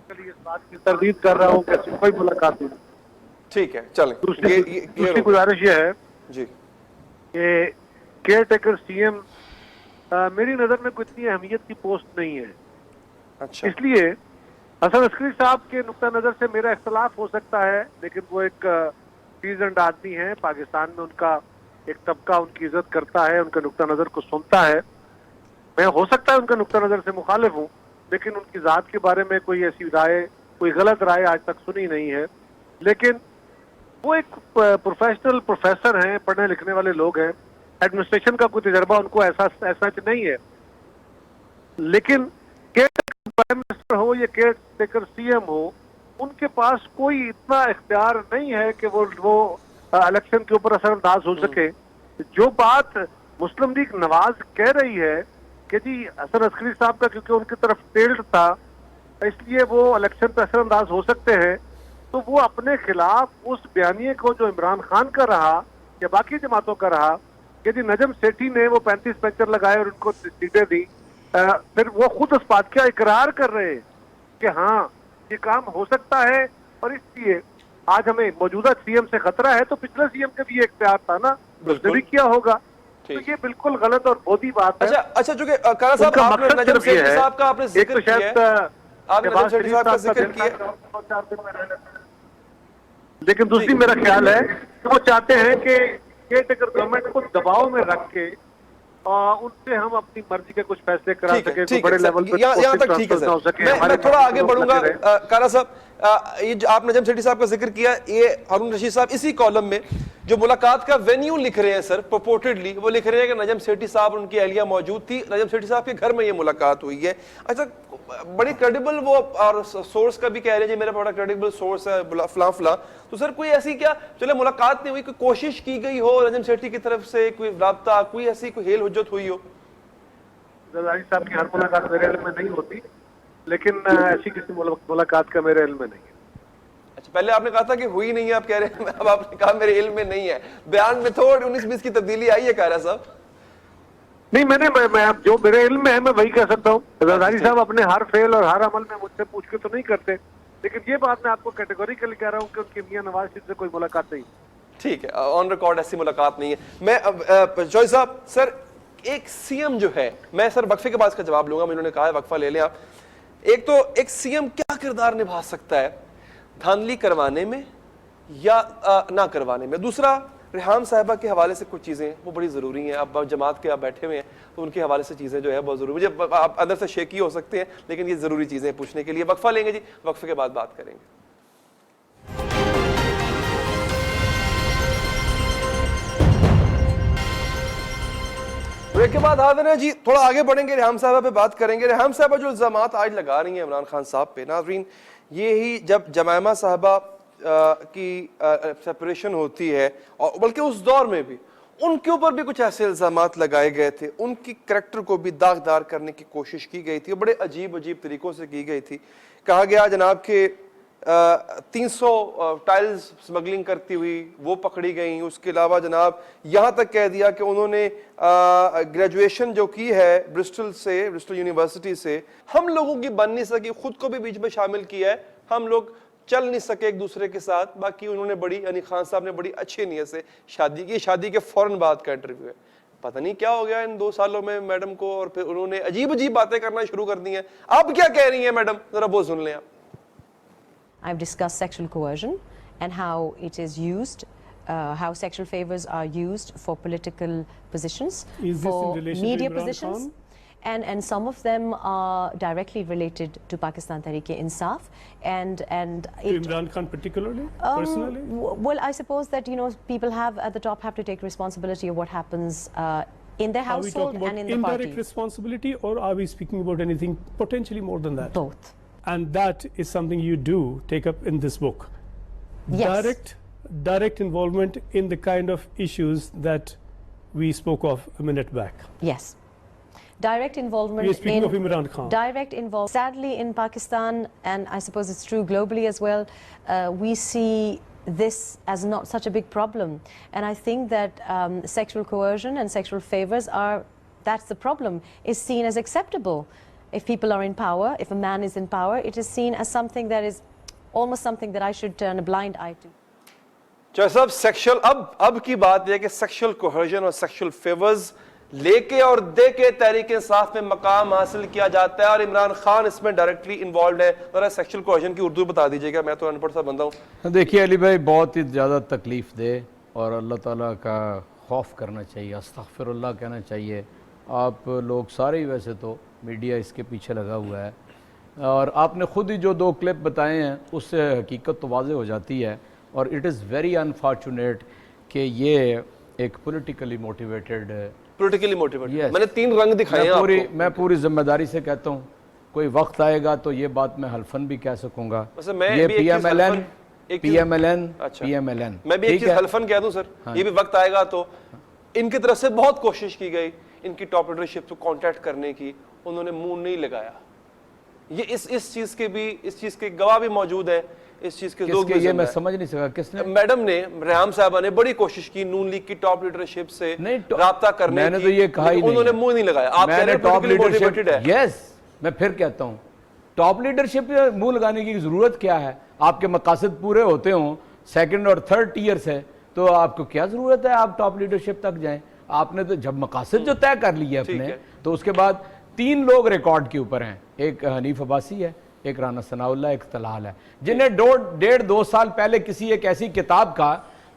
اس بات کی تردید کر رہا ہوں کہ کوئی ملاقات نہیں. ٹھیک ہے چلیں. دوسری گزارش یہ ہے جی کہ کیئر ٹیکر سی ایم میری نظر میں کوئی اتنی اہمیت کی پوسٹ نہیں ہے. اچھا, اس لیے حسن عسکری صاحب کے نقطہ نظر سے میرا اختلاف ہو سکتا ہے, لیکن وہ ایک سیزنڈ آدمی ہیں. پاکستان میں ان کا ایک طبقہ ان کی عزت کرتا ہے, ان کے نقطہ نظر کو سنتا ہے. میں ہو سکتا ہے ان کے نقطہ نظر سے مخالف ہوں, لیکن ان کی ذات کے بارے میں کوئی ایسی رائے, کوئی غلط رائے آج تک سنی نہیں ہے. لیکن وہ ایک پروفیشنل پروفیسر ہیں, پڑھنے لکھنے والے لوگ ہیں. ایڈمنسٹریشن کا کوئی تجربہ ان کو ایسا نہیں ہے. لیکن پرائم منسٹر ہو یا کیئر ٹیکر سی ایم ہو, ان کے پاس کوئی اتنا اختیار نہیں ہے کہ وہ الیکشن کے اوپر اثر انداز ہو سکے. جو بات مسلم لیگ نواز کہہ رہی ہے کہ جی حسن عسکری صاحب کا کیونکہ ان کی طرف ٹیلڈ تھا اس لیے وہ الیکشن پہ اثر انداز ہو سکتے ہیں, تو وہ اپنے خلاف اس بیانیے کو جو عمران خان کا رہا یا باقی جماعتوں کا رہا کہ جی نجم سیٹھی نے وہ 35 پینچر لگائے اور ان کو سیٹیں دی, پھر وہ خود اس بات کا اقرار کر رہے کہ ہاں یہ کام ہو سکتا ہے, اور اس لیے آج ہمیں موجودہ سی ایم سے خطرہ ہے. تو پچھلے سی ایم کا بھی یہ اختیار تھا نا, اس نے بھی کیا ہوگا. تو یہ بالکل غلط اور بودی بات ہے. اچھا چونکہ کارا صاحب آپ نے نجم سیٹھی صاحب کا آپ نے ذکر کیا ہے, آپ نے نجم سیٹھی صاحب کا ذکر کیا, لیکن دوسری میرا خیال ہے کہ وہ چاہتے ہیں کہ کیئر ٹیکر گورنمنٹ کو دباؤ میں رکھ کے उनसे हम अपनी मर्जी के कुछ फैसले करा ठीक है, सके, ठीक बड़े है, लेवल पे यहाँ तक ठीक है ना हो सर। सके, मैं हमारे थोड़ा आगे लोग बढ़ूंगा। लगे रहे। कारा साहब, ये जो आपने नजम सेठी साहब का जिक्र किया, ये हारून रशीद साहब इसी कॉलम में जो मुलाकात का वेन्यू लिख रहे हैं सर, प्रपोर्टेडली वो लिख रहे हैं कि नजम सेठी साहब और उनकी अहलिया मौजूद थी, नजम सेठी साहब के घर में ये मुलाकात हुई है। अच्छा, बड़ी क्रेडिबल वो, और सोर्स का भी कह रहे हैं जी मेरा बड़ा क्रेडिबल सोर्स है फलां फलां, तो सर कोई ऐसी क्या, चले मुलाकात नहीं हुई, कोई कोशिश की गई हो नजम सेठी की तरफ से, कोई राब्ता, कोई ऐसी कोई हेल हुज्जत हुई हो? जरदारी साहब की हर मुलाकात मेरे इल्म में नहीं होती, लेकिन ऐसी किसी मुलाकात का मेरे इल्म में नहीं है। अच्छा, पहले आपने कहा था कि हुई नहीं है, आप कह रहे हैं, अब आपने कहा मेरे इल्म में नहीं है, बयान में थोड़ी 19-20 की तब्दीली आई है कारा साहब? नहीं, मैं अब जो मेरे इल्म में है मैं वही कह सकता हूँ। जरदारी साहब अपने हर फेल और हर अमल में मुझसे पूछ के तो नहीं करते, लेकिन ये बात मैं आपको कैटेगोरिकली कह रहा हूँ कि उनकी मियां नवाज शरीफ से कोई मुलाकात नहीं। ठीक है, ऑन रिकॉर्ड ऐसी मुलाकात नहीं है। मैं जॉय साहब, सर एक सीएम जो है, मैं सर वक्फे के बाद इसका जवाब लूंगा, उन्होंने कहा है वक्फा ले लें आप। एक तो एक सीएम क्या किरदार निभा सकता है धांधली करवाने में या ना करवाने में? दूसरा, रेहाम साहिबा के हवाले से कुछ चीज़ें वो बड़ी ज़रूरी हैं, आप जमात के आप बैठे हुए हैं तो उनके हवाले से चीज़ें जो है बहुत ज़रूरी, मुझे आप अंदर से शेकी हो सकते हैं लेकिन ये ज़रूरी चीज़ें पूछने के लिए। वक्फा लेंगे जी, वक्फे के बाद बात करेंगे। ब्रेक के बाद हाजिर है जी, थोड़ा आगे बढ़ेंगे, रेहाम साहबा पे बात करेंगे। रेहाम साहबा जो इल्जामात आज लगा रही हैं इमरान खान साहब पे, नाज़रीन ये ही जब जमायमा साहबा की सेपरेशन होती है, और बल्कि उस दौर में भी उनके ऊपर भी कुछ ऐसे इल्जामात लगाए गए थे, उनकी करैक्टर को भी दागदार करने की कोशिश की गई थी, बड़े अजीब अजीब तरीकों से की गई थी। कहा गया जनाब के 300 टाइल्स स्मगलिंग करती हुई वो पकड़ी गई, उसके अलावा जनाब यहाँ तक कह दिया कि उन्होंने ग्रेजुएशन जो की है ब्रिस्टल से, ब्रिस्टल यूनिवर्सिटी से, हम लोगों की बन नहीं सकी, खुद को भी बीच में शामिल किया है, हम लोग चल नहीं सके एक दूसरे के साथ। बाकी उन्होंने बड़ी, यानी खान साहब ने बड़ी अच्छी नीयत से शादी की, शादी के फौरन बाद का इंटरव्यू है, पता नहीं क्या हो गया इन 2 सालों में मैडम को, और फिर उन्होंने अजीब अजीब बातें करना शुरू कर दी हैं। आप क्या कह रही हैं मैडम, जरा वो सुन लें आप। I've discussed sexual coercion and how it is used, how sexual favors are used for political positions, Is this for in relation to media Imran positions, Khan? and some of them are directly related to Pakistan Tehreek-e-Insaf, and To it. Imran Khan particularly, personally? Well, I suppose that people have at the top have to take responsibility of what happens in their Are we household talking about and in the indirect party. responsibility, or are we speaking about anything potentially more than that? Both. And that is something you do take up in this book. Yes. Direct involvement in the kind of issues that we spoke of a minute back. Yes. Direct involvement. We are speaking in of Imran Khan. Direct involvement. Sadly, in Pakistan, and I suppose it's true globally as well, we see this as not such a big problem. And I think that sexual coercion and sexual favors that's the problem, is seen as acceptable. If people are in power, if a man is in power, it is seen as something that is almost something that I should turn a blind eye to. चाहे साहब sexual, अब की बात है कि sexual कोहर्जन और sexual favours लेके और दे के तहरीक इंसाफ में मकाम हासिल किया जाता है, और इमरान खान इसमें डायरेक्टली इन्वॉल्व है। जरा सेक्सुअल कोहर्जन की उर्दू बता दीजिएगा, मैं तो अनपढ़ सा बंदा हूँ। देखिए अली भाई, बहुत ही ज़्यादा तकलीफ़ दे और अल्लाह ताला का खौफ करना चाहिए, अस्तग़फिरुल्लाह कहना चाहिए। आप लोग सारे ही वैसे तो मीडिया इसके पीछे लगा हुआ है, और आपने ख़ुद ही जो 2 क्लिप बताए हैं उससे हकीकत तो वाज़े हो जाती है। और इट इज़ वेरी अनफॉर्चुनेट कि ये एक पॉलिटिकली मोटिवेटेड मैंने 3 रंग दिखाए हैं। मैं पूरी जिम्मेदारी से कहता हूँ, कोई वक्त आएगा तो ये बात मैं हल्फन भी कह सकूँगा। ये PMLN मैं भी एक चीज़ हल्फन कह दूँ सर, ये भी वक्त आएगा तो इनकी तरफ से बहुत कोशिश की गई इनकी टॉप लीडरशिप को कांटेक्ट करने की, उन्होंने मुंह नहीं लगाया। ये इस चीज़ के गवाह भी मौजूद है, इस चीज के लोग ये मैं समझ नहीं सका किसने। मैडम ने, रेहाम साहबा ने बड़ी कोशिश की नून लीग की टॉप लीडरशिप से राब्ता करने मैंने तो ये कहा ही नहीं, उन्होंने मुंह नहीं लगाया। आप कह रहे हैं टॉप लीडरशिप है। यस, मैं फिर कहता हूँ टॉप लीडरशिप पे मुंह लगाने की जरूरत क्या है? आपके मकासद पूरे होते हों, 2nd और 3rd टियर से, तो आपको क्या जरूरत है आप टॉप लीडरशिप तक जाएं? आपने तो जब मकासद जो तय कर लिए अपने, तो उसके बाद 3 लोग रिकॉर्ड के ऊपर हैं, एक हनीफ अब्बासी है, एक राना सनाउल्लाह, एक तलाल है, जिन्हें 1.5-2 साल पहले किसी एक ऐसी किताब का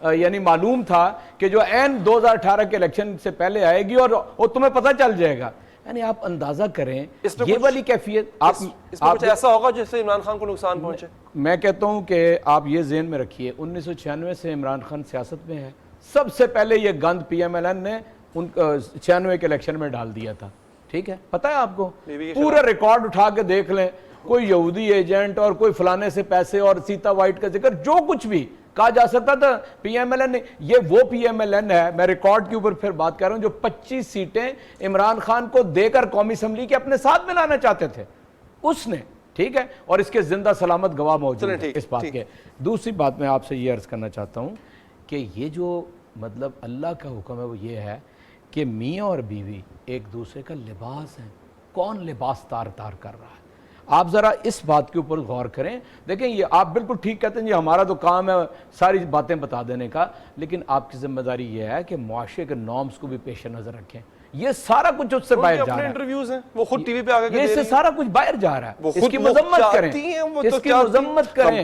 یعنی معلوم تھا کہ جو این 2018 کے الیکشن سے پہلے آئے گی اور تمہیں پتہ چل جائے گا. یعنی آپ اندازہ کریں یہ والی کیفیت اس میں کچھ ایسا ہوگا جس سے عمران خان کو نقصان پہنچے. میں کہتا ہوں کہ آپ یہ ذہن میں رکھیے 1996 سے عمران خان سیاست میں ہے. سب سے پہلے یہ گند پی ایم ایل این نے 96 کے الیکشن میں ڈال دیا تھا. ٹھیک ہے, پتہ ہے آپ کو, پورا ریکارڈ اٹھا کے دیکھ لیں, کوئی یہودی ایجنٹ اور کوئی فلانے سے پیسے اور سیتا وائٹ کا ذکر جو کچھ بھی کہا جا سکتا تھا پی ایم ایل این نے. یہ وہ پی ایم ایل این ہے, میں ریکارڈ کے اوپر پھر بات کر رہا ہوں, جو 25 سیٹیں عمران خان کو دے کر قومی اسمبلی کے اپنے ساتھ میں لانا چاہتے تھے اس نے. ٹھیک ہے, اور اس کے زندہ سلامت گواہ موجود ہیں اس بات کے. دوسری بات میں آپ سے یہ عرض کرنا چاہتا ہوں کہ یہ جو مطلب اللہ کا حکم ہے وہ یہ ہے کہ میاں اور بیوی ایک دوسرے کا لباس ہیں. کون لباس تار تار کر رہا ہے؟ آپ ذرا اس بات کے اوپر غور کریں. دیکھیں یہ آپ بالکل ٹھیک کہتے ہیں جی ہمارا تو کام ہے ساری باتیں بتا دینے کا, لیکن آپ کی ذمہ داری یہ ہے کہ معاشرے کے نارمز کو بھی پیش نظر رکھیں. یہ سارا کچھ اس سے باہر جا رہا ہے. انٹرویوز ہیں وہ خود ٹی وی پہ آ کے یہ سے سارا کچھ باہر جا رہا ہے. اس کی مذمت کریں, اس کی مذمت کریں.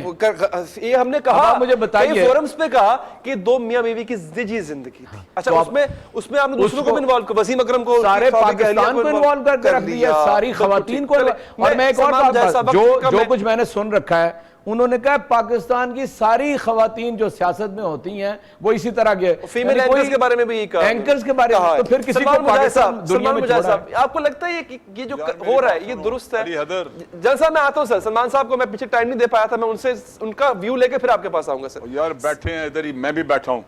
یہ ہم نے کہا, مجھے بتائیے فورمز پہ کہا کہ دو میاں بیوی کی نجی زندگی تھی. اچھا اس میں آپ نے دوسروں کو بھی انوالو کیا, وسیم اکرم کو, سارے پاکستان کو انوالو کر کے رکھ دیا, ساری خواتین کو. اور میں ایک اور بات, جو کچھ میں نے سن رکھا ہے, انہوں نے کہا پاکستان کی ساری خواتین جو سیاست میں ہوتی ہیں وہ اسی طرح کے فیمیل اینکرز کے بارے میں بھی کہا, اینکرز کے بارے میں. تو پھر کسی کو پاکستان دنیا میں چھوڑا ہے. آپ کو لگتا ہے یہ جو ہو رہا ہے یہ درست ہے؟ جلال صاحب میں آتا ہوں سر, سلمان صاحب کو میں پیچھے ٹائم نہیں دے پایا تھا, میں ان سے ان کا ویو لے کے پھر آپ کے پاس آؤں گا. سر یار بیٹھے ہیں ادھر ہی, میں بھی بیٹھا ہوں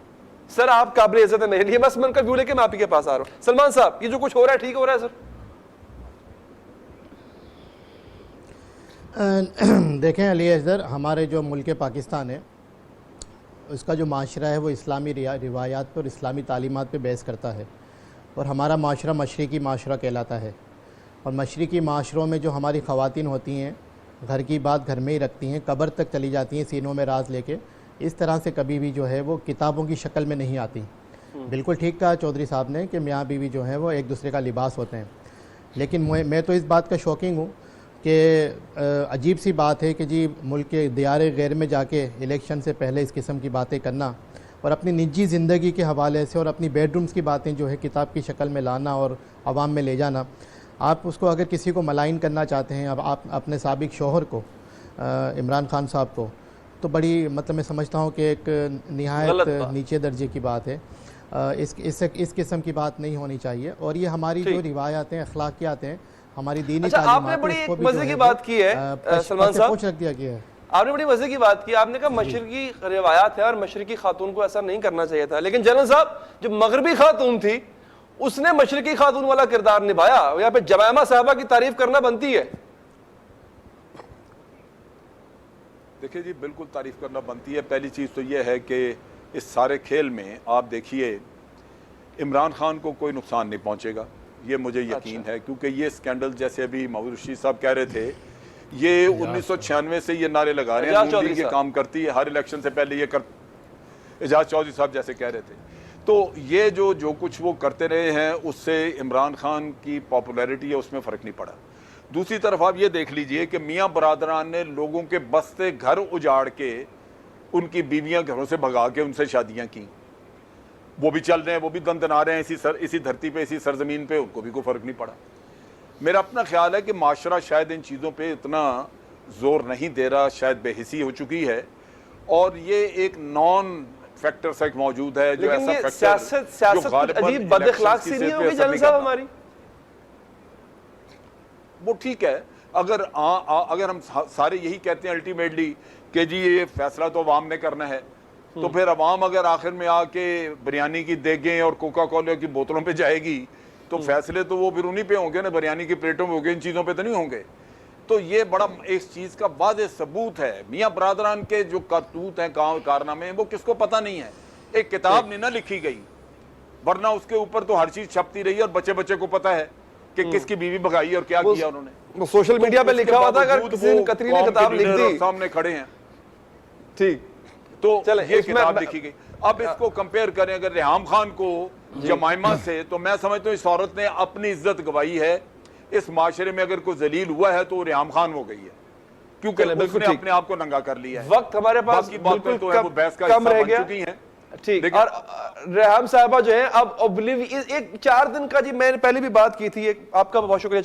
سر, آپ قابل عزت ہے میرے لیے, بس میں ان کا ویو لے کے میں آپ ہی کے پاس آ رہا ہوں. سلمان صاحب یہ جو کچھ ہو رہا ہے ٹھیک ہو رہا ہے سر؟ دیکھیں علی اصغر, ہمارے جو ملک پاکستان ہے اس کا جو معاشرہ ہے وہ اسلامی روایات پر, اسلامی تعلیمات پہ بیس کرتا ہے, اور ہمارا معاشرہ مشرقی معاشرہ کہلاتا ہے. اور مشرقی معاشروں میں جو ہماری خواتین ہوتی ہیں گھر کی بات گھر میں ہی رکھتی ہیں, قبر تک چلی جاتی ہیں سینوں میں راز لے کے, اس طرح سے کبھی بھی جو ہے وہ کتابوں کی شکل میں نہیں آتی. بالکل ٹھیک کہا چودھری صاحب نے کہ میاں بیوی جو ہیں وہ ایک دوسرے کا لباس ہوتے ہیں. لیکن میں تو اس بات کا شوقینگ ہوں کہ عجیب سی بات ہے کہ جی ملک کے دیار غیر میں جا کے الیکشن سے پہلے اس قسم کی باتیں کرنا, اور اپنی نجی زندگی کے حوالے سے اور اپنی بیڈ رومز کی باتیں جو ہے کتاب کی شکل میں لانا اور عوام میں لے جانا. آپ اس کو اگر کسی کو ملائن کرنا چاہتے ہیں, اب آپ اپنے سابق شوہر کو عمران خان صاحب کو, تو بڑی مطلب میں سمجھتا ہوں کہ ایک نہایت نیچے درجے کی بات ہے. اس قسم کی بات نہیں ہونی چاہیے. اور یہ ہماری جو روایات ہیں, اخلاقیات ہیں, ہماری دینی تعلیمات. آپ نے بڑی مزے کی بات کی ہے سلمان صاحب, پوچھ رکھ دیا گیا ہے. آپ نے بڑی مزے کی بات کی, آپ نے کہا مشرقی روایات ہے اور مشرقی خاتون کو ایسا نہیں کرنا چاہیے تھا. لیکن جنرل صاحب جو مغربی خاتون تھی اس نے مشرقی خاتون والا کردار نبھایا. یہاں پہ جمائمہ صاحبہ کی تعریف کرنا بنتی ہے. دیکھیں جی بالکل تعریف کرنا بنتی ہے. پہلی چیز تو یہ ہے کہ اس سارے کھیل میں آپ دیکھیے عمران خان کو کوئی نقصان نہیں پہنچے گا, یہ مجھے یقین ہے, کیونکہ یہ سکینڈل جیسے ابھی محمود رشید صاحب کہہ رہے تھے, یہ 1996 سے یہ نعرے لگا رہے ہیں, نون لیگ یہ کام کرتی ہے, ہر الیکشن سے پہلے یہ اعجاز چودھری صاحب جیسے کہہ رہے تھے. تو یہ جو کچھ وہ کرتے رہے ہیں اس سے عمران خان کی پاپولیرٹی ہے اس میں فرق نہیں پڑا. دوسری طرف آپ یہ دیکھ لیجئے کہ میاں برادران نے لوگوں کے بستے گھر اجاڑ کے ان کی بیویاں گھروں سے بھگا کے ان سے شادیاں کی, وہ بھی چل رہے ہیں, وہ بھی دندنا رہے ہیں اسی دھرتی پہ, اسی سرزمین پہ, ان کو بھی کوئی فرق نہیں پڑا. میرا اپنا خیال ہے کہ معاشرہ شاید ان چیزوں پہ اتنا زور نہیں دے رہا, شاید بے حسی ہو چکی ہے, اور یہ ایک نان فیکٹر سے موجود ہے جو ایسا فیکٹر سیاست عجیب بد اخلاق سی نہیں ہوگی جنرل صاحب ہماری. وہ ٹھیک ہے, اگر ہم سارے یہی کہتے ہیں الٹیمیٹلی کہ جی یہ فیصلہ تو عوام نے کرنا ہے, تو پھر عوام اگر آخر میں آ کے بریانی کی دیگیں اور کوکا کولا کی بوتلوں پہ جائے گی تو فیصلے تو وہ پھر انہی پہ ہوں گے نا, بریانی کی پلیٹوں میں ہوں گے, ان چیزوں پہ تو نہیں ہوں گے. تو یہ بڑا اس چیز کا واضح ثبوت ہے. میاں برادران کے جو کرتوت ہیں, کارنامے ہیں, وہ کس کو پتہ نہیں ہے. ایک کتاب نہیں نہ لکھی گئی, ورنہ اس کے اوپر تو ہر چیز چھپتی رہی اور بچے بچے کو پتہ ہے کہ کس کی بیوی بھگائی اور کیا کیا انہوں نے. سوشل میڈیا پہ لکھا ہوا تھا, اگر کسی نے کتری نے کتاب لکھ دی سامنے کھڑے ہیں, ٹھیک, تو یہ کتاب لکھی گئی. اب اس کو کمپیئر کریں اگر ریحام خان کو جمائمہ سے, تو میں سمجھتا ہوں اس عورت نے اپنی عزت گوائی ہے. اس معاشرے میں اگر کوئی ذلیل ہوا ہے تو ریحام خان ہو گئی ہے, کیونکہ اس نے اپنے آپ کو ننگا کر لیا ہے. وقت ہمارے پاس کم رہ گیا. ٹھیک. اور ریحام صاحبہ جو ہیں اب ایک 4 دن کا جی میں نے پہلے بھی بات کی تھی, آپ کا بہت شکریہ